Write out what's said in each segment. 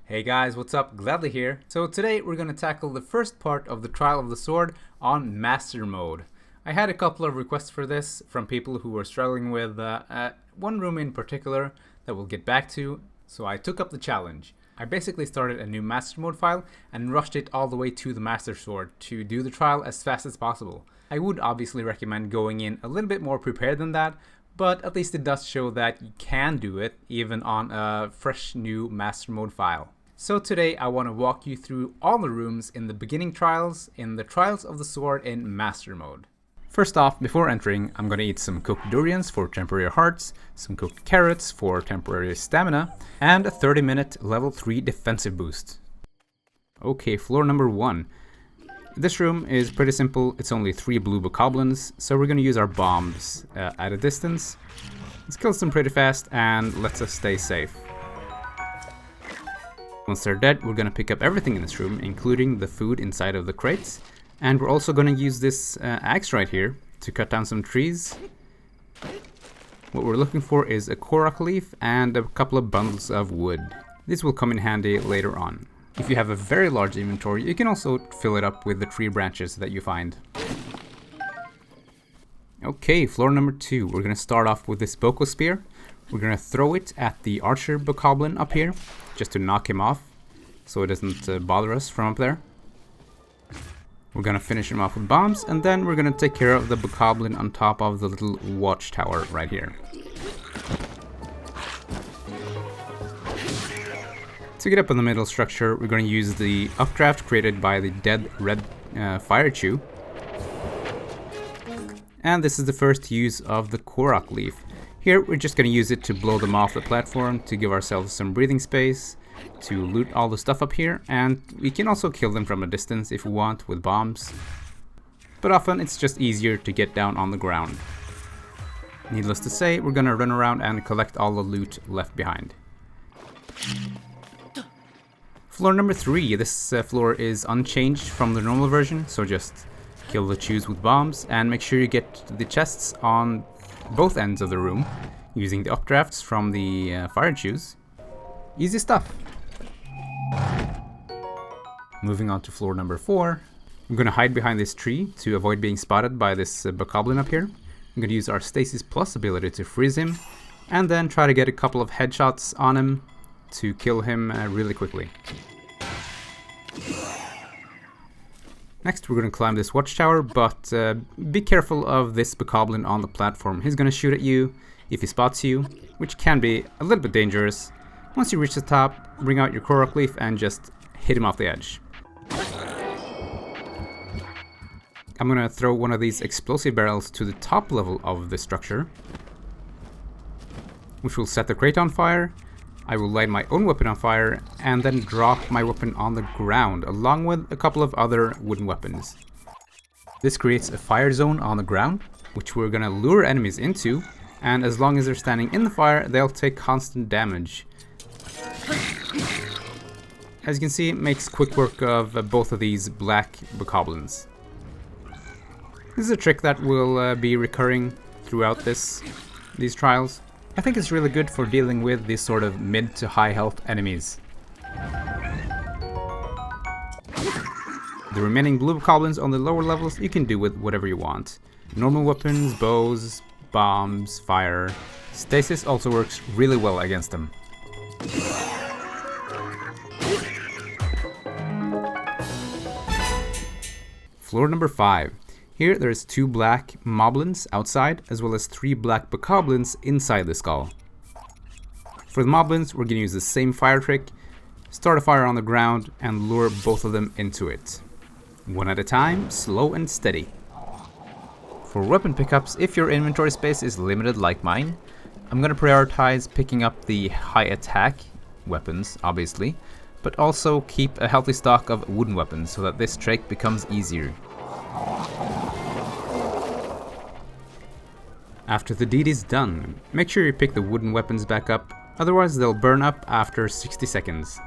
Hey guys, what's up? Gladley here. So today we're going to tackle the first part of the Trial of the Sword on Master Mode. I had a couple of requests for this from people who were struggling with one room in particular that we'll get back to, so I took up the challenge. I basically started a new Master Mode file and rushed it all the way to the Master Sword to do the trial as fast as possible. I would obviously recommend going in a little bit more prepared than that, but at least it does show that you can do it even on a fresh new Master Mode file. So today I want to walk you through all the rooms in the beginning trials in the Trials of the Sword in Master Mode. First off, before entering, I'm going to eat some cooked durians for temporary hearts, some cooked carrots for temporary stamina, and a 30-minute level 3 defensive boost. Okay, floor number 1. This room is pretty simple. It's only 3 blue bokoblins, so we're going to use our bombs at a distance. This kills them pretty fast and lets us stay safe. Once they're dead, we're going to pick up everything in this room, including the food inside of the crates. And we're also going to use this axe right here to cut down some trees. What we're looking for is a korok leaf and a couple of bundles of wood. This will come in handy later on. If you have a very large inventory, you can also fill it up with the tree branches that you find. Okay, floor number 2. We're going to start off with this boko spear. We're going to throw it at the archer bokoblin up here, just to knock him off, so it doesn't bother us from up there. We're going to finish him off with bombs, and then we're going to take care of the bokoblin on top of the little watchtower right here. To get up in the middle structure, we're going to use the updraft created by the dead red fire chew. And this is the first use of the korok leaf. Here we're just going to use it to blow them off the platform, to give ourselves some breathing space, to loot all the stuff up here, and we can also kill them from a distance if we want with bombs. But often it's just easier to get down on the ground. Needless to say, we're going to run around and collect all the loot left behind. Floor number 3. This floor is unchanged from the normal version, so just kill the chews with bombs and make sure you get the chests on both ends of the room using the updrafts from the fire chews. Easy stuff. Moving on to floor number 4. I'm going to hide behind this tree to avoid being spotted by this bokoblin up here. I'm going to use our Stasis Plus ability to freeze him and then try to get a couple of headshots on him to kill him really quickly. Next, we're going to climb this watchtower, but be careful of this bokoblin on the platform. He's going to shoot at you if he spots you, which can be a little bit dangerous. Once you reach the top, bring out your korok leaf and just hit him off the edge. I'm going to throw one of these explosive barrels to the top level of the structure, which will set the crate on fire. I will light my own weapon on fire and then drop my weapon on the ground along with a couple of other wooden weapons. This creates a fire zone on the ground, which we're gonna lure enemies into, and as long as they're standing in the fire, they'll take constant damage. As you can see, it makes quick work of both of these black bokoblins. This is a trick that will be recurring throughout these trials. I think it's really good for dealing with these sort of mid to high health enemies. The remaining blue bokoblins on the lower levels you can do with whatever you want. Normal weapons, bows, bombs, fire. Stasis also works really well against them. Floor number 5. Here there's 2 black moblins outside, as well as 3 black bokoblins inside the skull. For the moblins, we're going to use the same fire trick, start a fire on the ground, and lure both of them into it. One at a time, slow and steady. For weapon pickups, if your inventory space is limited like mine, I'm going to prioritize picking up the high attack weapons, obviously, but also keep a healthy stock of wooden weapons so that this trick becomes easier. After the deed is done, make sure you pick the wooden weapons back up, otherwise they'll burn up after 60 seconds.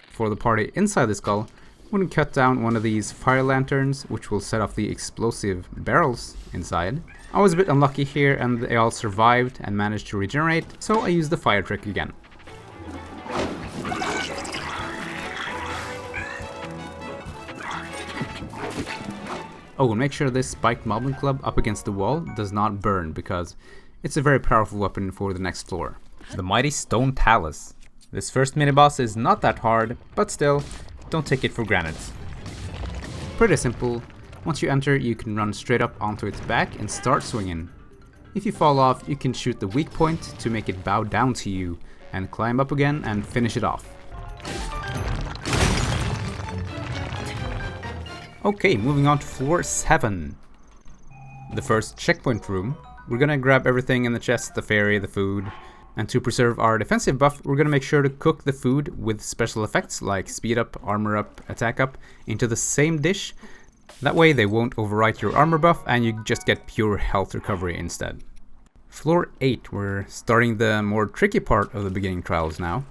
For the party inside the skull, I'm going to cut down one of these fire lanterns, which will set off the explosive barrels inside. I was a bit unlucky here and they all survived and managed to regenerate, so I used the fire trick again. Oh, and make sure this spiked Moblin Club up against the wall does not burn, because it's a very powerful weapon for the next floor. The Mighty Stone Talus. This first mini-boss is not that hard, but still, don't take it for granted. Pretty simple. Once you enter, you can run straight up onto its back and start swinging. If you fall off, you can shoot the weak point to make it bow down to you, and climb up again and finish it off. Okay, moving on to floor 7. The first checkpoint room. We're gonna grab everything in the chest, the fairy, the food. And to preserve our defensive buff, we're gonna make sure to cook the food with special effects like speed up, armor up, attack up into the same dish. That way they won't overwrite your armor buff and you just get pure health recovery instead. Floor 8, we're starting the more tricky part of the beginning trials now.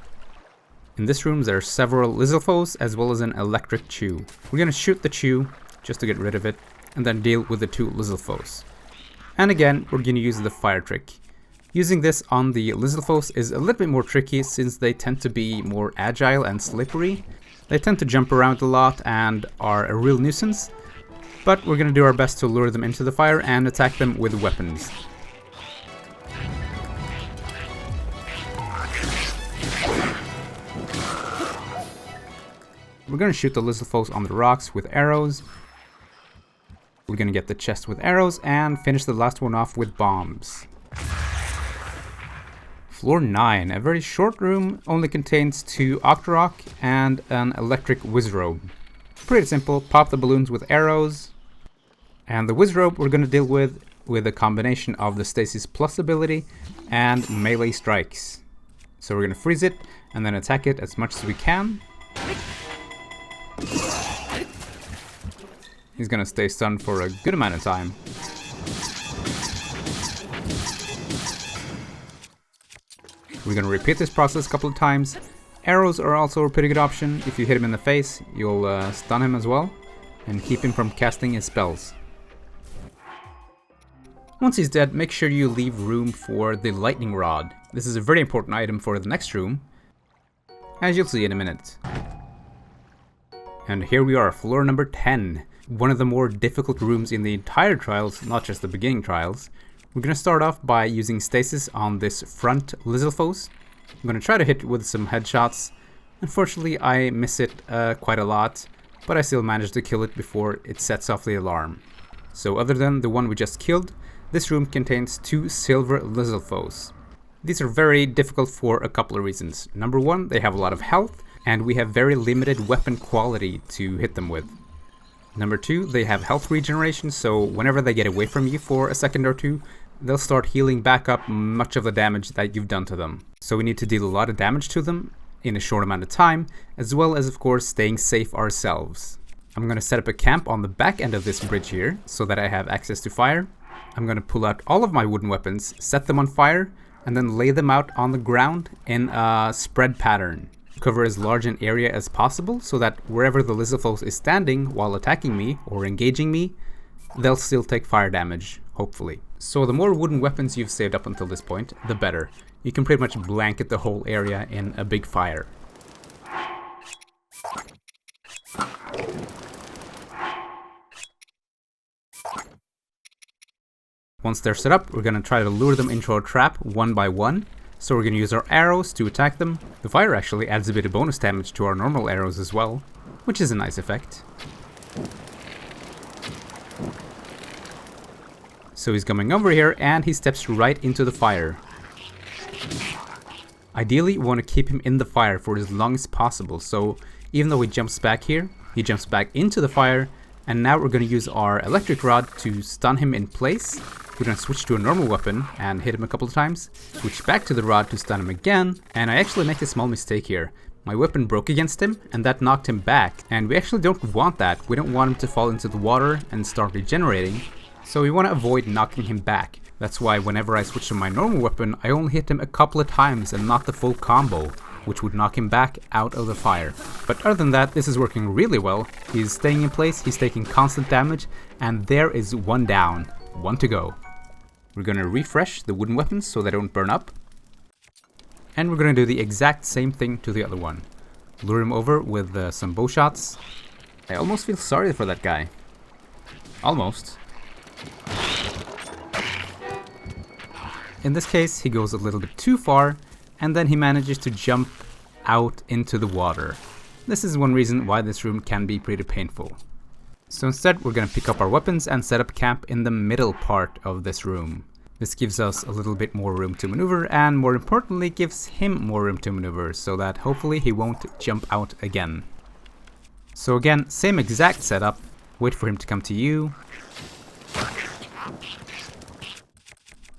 In this room there are several Lizalfos as well as an electric chew. We're gonna shoot the chew just to get rid of it and then deal with the 2 Lizalfos. And again, we're gonna use the fire trick. Using this on the Lizalfos is a little bit more tricky since they tend to be more agile and slippery. They tend to jump around a lot and are a real nuisance, but we're gonna do our best to lure them into the fire and attack them with weapons. We're gonna shoot the Lizalfos on the rocks with arrows. We're gonna get the chest with arrows and finish the last one off with bombs. Floor 9, a very short room, only contains 2 Octorok and an electric Wizrobe. Pretty simple, pop the balloons with arrows. And the Wizrobe we're gonna deal with a combination of the Stasis Plus ability and melee strikes. So we're gonna freeze it and then attack it as much as we can. He's gonna stay stunned for a good amount of time. We're gonna repeat this process a couple of times. Arrows are also a pretty good option. If you hit him in the face, you'll stun him as well and keep him from casting his spells. Once he's dead, make sure you leave room for the lightning rod. This is a very important item for the next room, as you'll see in a minute. And here we are, floor number 10. One of the more difficult rooms in the entire trials, not just the beginning trials. We're going to start off by using stasis on this front Lizalfos. I'm going to try to hit it with some headshots. Unfortunately, I miss it quite a lot, but I still managed to kill it before it sets off the alarm. So other than the one we just killed, this room contains 2 silver Lizalfos. These are very difficult for a couple of reasons. Number 1, they have a lot of health, and we have very limited weapon quality to hit them with. Number 2, they have health regeneration, so whenever they get away from you for a second or two, they'll start healing back up much of the damage that you've done to them. So we need to deal a lot of damage to them in a short amount of time, as well as of course staying safe ourselves. I'm going to set up a camp on the back end of this bridge here, so that I have access to fire. I'm going to pull out all of my wooden weapons, set them on fire, and then lay them out on the ground in a spread pattern. Cover as large an area as possible so that wherever the Lizalfos is standing while attacking me or engaging me, they'll still take fire damage, hopefully. So the more wooden weapons you've saved up until this point, the better. You can pretty much blanket the whole area in a big fire. Once they're set up, we're going to try to lure them into our trap one by one. So we're going to use our arrows to attack them. The fire actually adds a bit of bonus damage to our normal arrows as well, which is a nice effect. So he's coming over here and he steps right into the fire. Ideally, we want to keep him in the fire for as long as possible. So even though he jumps back here, he jumps back into the fire. And now we're going to use our electric rod to stun him in place. We're going to switch to a normal weapon and hit him a couple of times. Switch back to the rod to stun him again. And I actually make a small mistake here. My weapon broke against him and that knocked him back. And we actually don't want that. We don't want him to fall into the water and start regenerating. So we want to avoid knocking him back. That's why whenever I switch to my normal weapon, I only hit him a couple of times and not the full combo. which would knock him back out of the fire. But other than that, this is working really well. He's staying in place, he's taking constant damage, and there is one down. One to go. We're gonna refresh the wooden weapons so they don't burn up. And we're gonna do the exact same thing to the other one. Lure him over with some bow shots. I almost feel sorry for that guy. Almost. In this case, he goes a little bit too far, and then he manages to jump out into the water. This is one reason why this room can be pretty painful. So instead, we're gonna pick up our weapons and set up camp in the middle part of this room. This gives us a little bit more room to maneuver, and more importantly, gives him more room to maneuver, so that hopefully he won't jump out again. So again, same exact setup. Wait for him to come to you.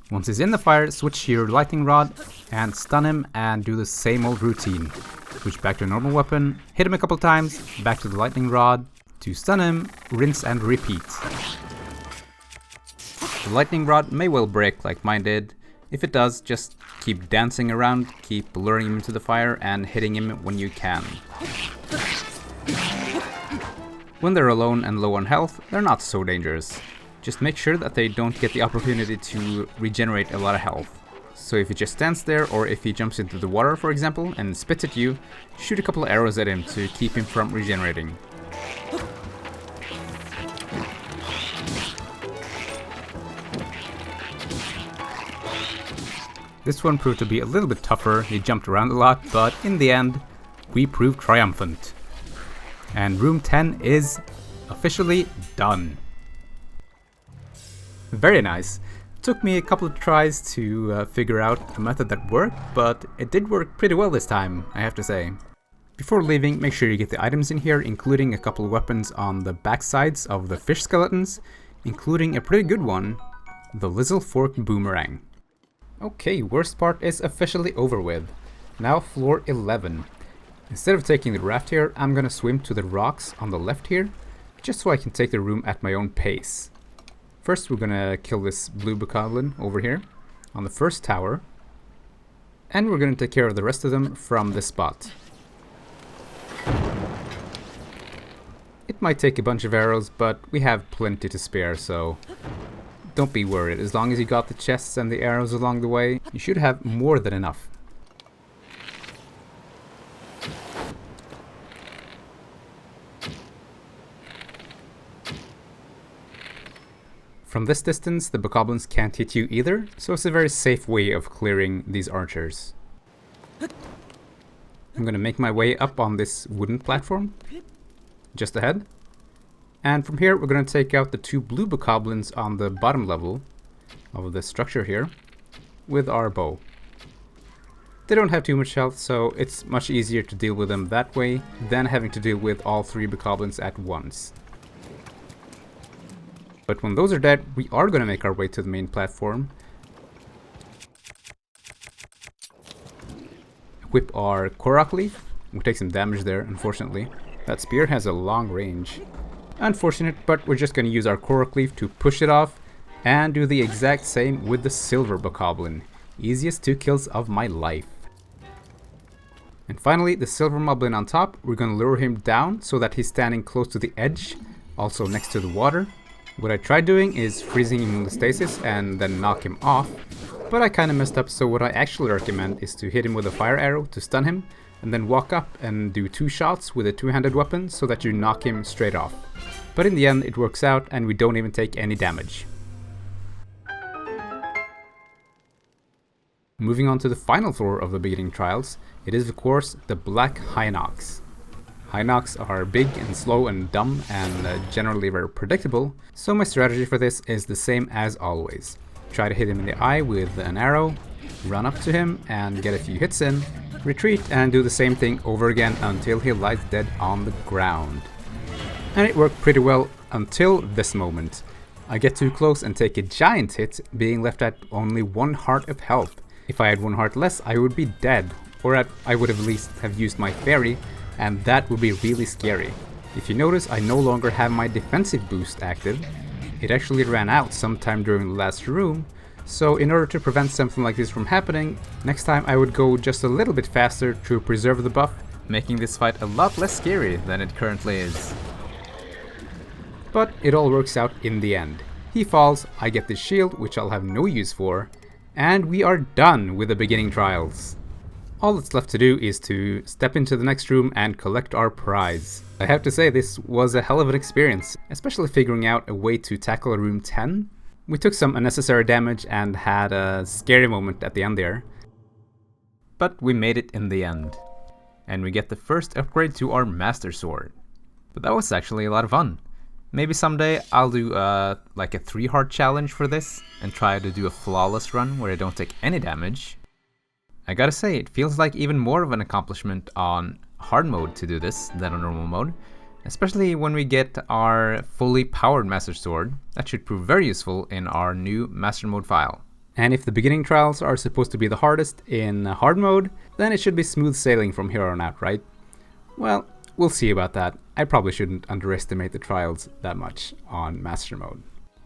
Once he's in the fire, switch to your lightning rod and stun him and do the same old routine. Switch back to a normal weapon, hit him a couple times, back to the lightning rod to stun him, rinse and repeat. The lightning rod may well break like mine did. If it does, just keep dancing around, keep luring him into the fire and hitting him when you can. When they're alone and low on health, they're not so dangerous. Just make sure that they don't get the opportunity to regenerate a lot of health. So if he just stands there, or if he jumps into the water for example and spits at you, shoot a couple of arrows at him to keep him from regenerating. This one proved to be a little bit tougher, he jumped around a lot, but in the end, we proved triumphant. And room 10 is officially done. Very nice. Took me a couple of tries to figure out a method that worked, but it did work pretty well this time, I have to say. Before leaving, make sure you get the items in here, including a couple of weapons on the backsides of the fish skeletons, including a pretty good one, the Lizzle Fork Boomerang. Okay, worst part is officially over with. Now floor 11. Instead of taking the raft here, I'm gonna swim to the rocks on the left here, just so I can take the room at my own pace. First, we're gonna kill this blue bokoblin over here on the first tower, and we're gonna take care of the rest of them from this spot. It might take a bunch of arrows, but we have plenty to spare, so don't be worried. As long as you got the chests and the arrows along the way, you should have more than enough. From this distance, the bokoblins can't hit you either, so it's a very safe way of clearing these archers. I'm gonna make my way up on this wooden platform, just ahead. And from here, we're gonna take out the two blue bokoblins on the bottom level of the structure here with our bow. They don't have too much health, so it's much easier to deal with them that way than having to deal with all three bokoblins at once. But when those are dead, we are going to make our way to the main platform. Equip our Korok Leaf. We take some damage there, unfortunately. That spear has a long range. Unfortunate, but we're just going to use our Korok Leaf to push it off and do the exact same with the Silver Bokoblin. Easiest 2 kills of my life. And finally, the Silver Moblin on top, we're going to lure him down so that he's standing close to the edge, also next to the water. What I tried doing is freezing him in the stasis and then knock him off, but I kinda messed up, so what I actually recommend is to hit him with a fire arrow to stun him, and then walk up and do 2 shots with a 2-handed weapon so that you knock him straight off. But in the end it works out and we don't even take any damage. Moving on to the final floor of the beginning trials, it is of course the Black Hinox. Hinox are big and slow and dumb and generally very predictable, so my strategy for this is the same as always. Try to hit him in the eye with an arrow, run up to him and get a few hits in, retreat and do the same thing over again until he lies dead on the ground. And it worked pretty well until this moment. I get too close and take a giant hit, being left at only 1 heart of health. If I had 1 heart less, I would be dead, or I would at least have used my fairy, and that would be really scary. If you notice, I no longer have my defensive boost active. It actually ran out sometime during the last room, So in order to prevent something like this from happening, next time I would go just a little bit faster to preserve the buff, making this fight a lot less scary than it currently is. But it all works out in the end. He falls, I get the shield, which I'll have no use for, and we are done with the beginning trials. All that's left to do is to step into the next room and collect our prize. I have to say this was a hell of an experience, especially figuring out a way to tackle room 10. We took some unnecessary damage and had a scary moment at the end there. But we made it in the end. And we get the first upgrade to our Master Sword. But that was actually a lot of fun. Maybe someday I'll do like a 3-heart challenge for this and try to do a flawless run where I don't take any damage. I gotta say, it feels like even more of an accomplishment on hard mode to do this than on normal mode. Especially when we get our fully powered Master Sword. That should prove very useful in our new Master Mode file. And if the beginning trials are supposed to be the hardest in hard mode, then it should be smooth sailing from here on out, right? Well, we'll see about that. I probably shouldn't underestimate the trials that much on Master Mode.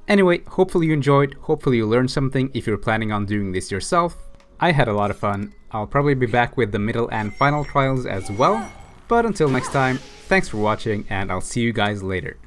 Anyway, hopefully you enjoyed, hopefully you learned something if you're planning on doing this yourself. I had a lot of fun. I'll probably be back with the middle and final trials as well. But until next time, thanks for watching and I'll see you guys later.